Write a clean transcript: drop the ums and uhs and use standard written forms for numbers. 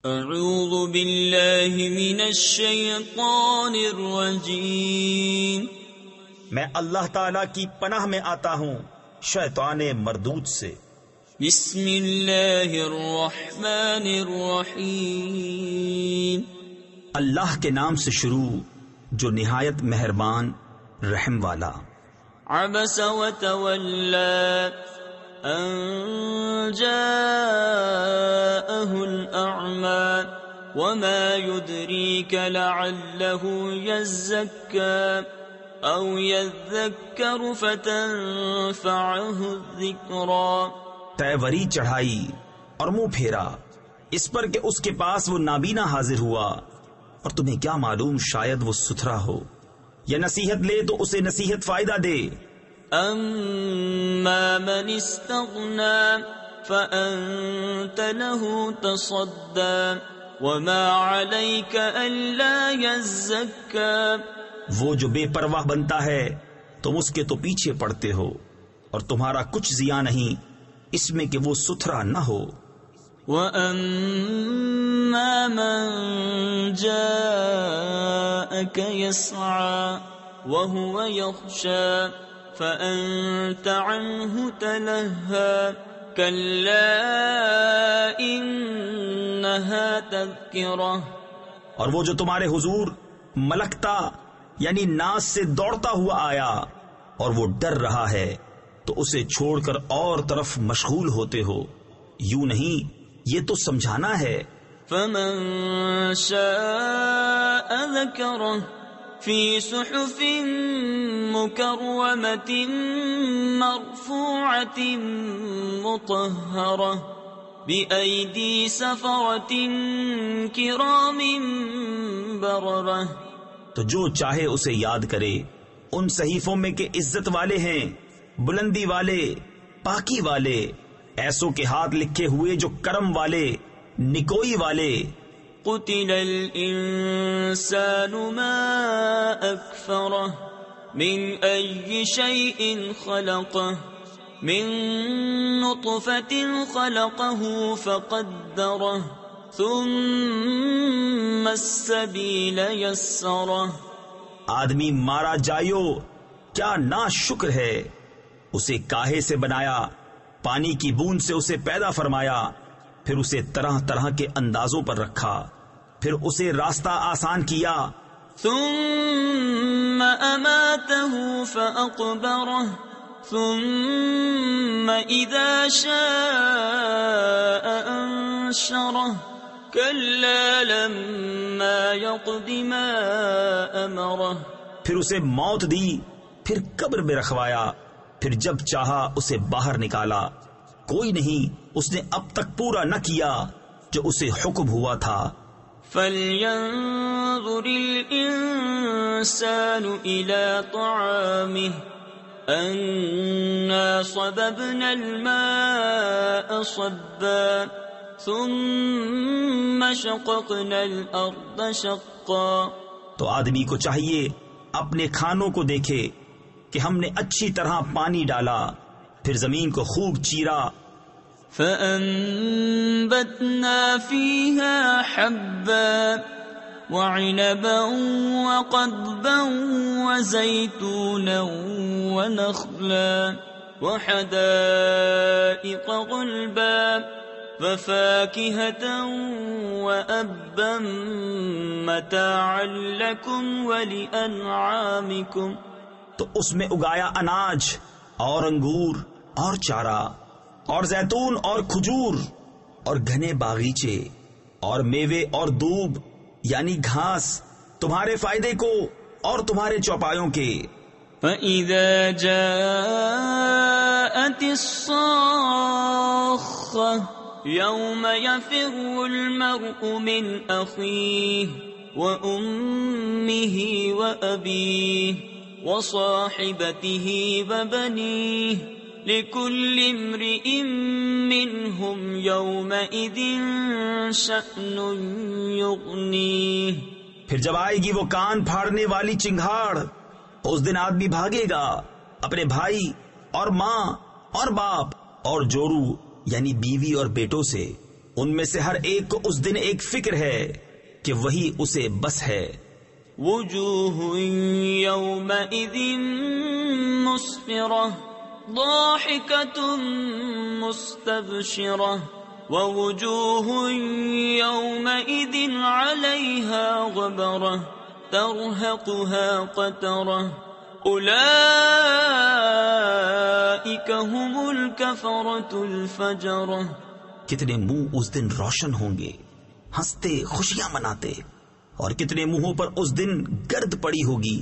اعوذ باللہ من الشیطان الرجیم، میں اللہ تعالی کی پناہ میں آتا ہوں شیطان مردود سے۔ بسم اللہ الرحمن الرحیم، اللہ کے نام سے شروع جو نہایت مہربان رحم والا۔ عبس وتولی ان جاءه الأعمى وما يدريك لعله يزكى أو يذكر فتنفعه الذكرى۔ تیوری چڑھائی اور منہ پھیرا اس پر کہ اس کے پاس وہ نابینا حاضر ہوا، اور تمہیں کیا معلوم شاید وہ ستھرا ہو، یا نصیحت لے تو اسے نصیحت فائدہ دے۔ أما من استغنى فأنت له تصدى وما عليك ألا يزكى۔ وہ جو بے پرواہ بنتا ہے تم اس کے تو پیچھے پڑتے ہو، اور تمہارا کچھ ضیاع نہیں اس میں کہ وہ ستھرا نہ ہو۔ وَأَمَّا مَن جَاءَكَ يَسْعَى وَهُوَ يَخْشَى فَأَنْتَ عَنْهُ تَلَهَّى كَلَّا إِنَّهَا تَذْكِرَةٌ۔ اور وہ جو تمہارے حضور ملکتا یعنی ناز سے دوڑتا ہوا آیا اور وہ ڈر رہا ہے تو اسے چھوڑ کر اور طرف مشغول ہوتے ہو، یوں نہیں یہ تو سمجھانا ہے۔ فَمَن شَاءَ ذَكَرَهُ فِي صُحُفٍ مُكَرَّمَةٍ مَرْفُوعَةٍ مُطَهَّرَةٍ بِأَيْدِي سَفَرَةٍ كِرَامٍ بَرَرَةٍ۔ تو جو چاہے اسے یاد کرے ان صحیفوں میں کہ عزت والے ہیں، بلندی والے، پاکی والے، ایسوں کے ہاتھ لکھے ہوئے جو کرم والے، نکوئی والے۔ قتل الانسان ما اکفرہ من ای شیء خلقہ من نطفۃ خلقہ فقدرہ ثم السبیل یسرہ۔ آدمی مارا جائیو کیا ناشکر ہے، اسے کاہے سے بنایا، پانی کی بوند سے اسے پیدا فرمایا، پھر اسے طرح طرح کے اندازوں پر رکھا، پھر اسے راستہ آسان کیا۔ ثم اماتہ فاقبرہ ثم اذا شاء انشرہ کلا لما یقض ما امرہ۔ پھر اسے موت دی، پھر قبر میں رکھوایا، پھر جب چاہا اسے باہر نکالا، کوئی نہیں اس نے اب تک پورا نہ کیا جو اسے حکم ہوا تھا۔ فَلْيَنظُرِ الْإِنسَانُ إِلَى طَعَامِهِ أَنَّا صَبَبْنَا الْمَاءَ صَبًّا ثُمَّ شَقَقْنَا الْأَرْضَ شَقًّا۔ تو آدمی کو چاہیے اپنے کھانوں کو دیکھے کہ ہم نے اچھی طرح پانی ڈالا، پھر زمین کو خوب چیرا۔ فَأَنبَتْنَا فِيهَا حَبًّا وَعِنَبًا وَقَضْبًا وَزَيْتُونًا وَنَخْلًا وَحَدَائِقَ غُلْبًا وَفَاكِهَةً وَأَبًّا مَتَاعًا لَكُمْ وَلِأَنْعَامِكُمْ۔ تو اس میں اگایا اناج اور انگور اور چارہ اور زیتون اور کھجور اور گھنے باغیچے اور میوے اور دوب یعنی گھاس تمہارے فائدے کو اور تمہارے چوپایوں کے۔ فَإِذَا جَاءَتِ الصَّاخَّةُ يَوْمَ يَفِرُّ الْمَرْءُ مِنْ أَخِيهِ وَأُمِّهِ وَأَبِيهِ وَصَاحِبَتِهِ وَبَنِيهِ لِكُلِّ امْرِئٍ مِّنْهُمْ يَوْمَئِذٍ شَأْنٌ يُغْنِيهِ۔ پھر جب آئے گی وہ کان پھاڑنے والی چنگھاڑ، اس دن آدمی بھاگے گا اپنے بھائی اور ماں اور باپ اور جورو یعنی بیوی اور بیٹوں سے، ان میں سے ہر ایک کو اس دن ایک فکر ہے کہ وہی اسے بس ہے. وجوہ یومئذ مسفرہ ضاحکۃ مستبشرہ ووجوہ یومئذ علیہا غبرہ ترہقہا قترہ اولئک هم الکفرۃ الفجرہ. کتنے منہ اس دن روشن ہوں گے، ہنستے خوشیاں مناتے، اور کتنے منہوں پر اس دن گرد پڑی ہوگی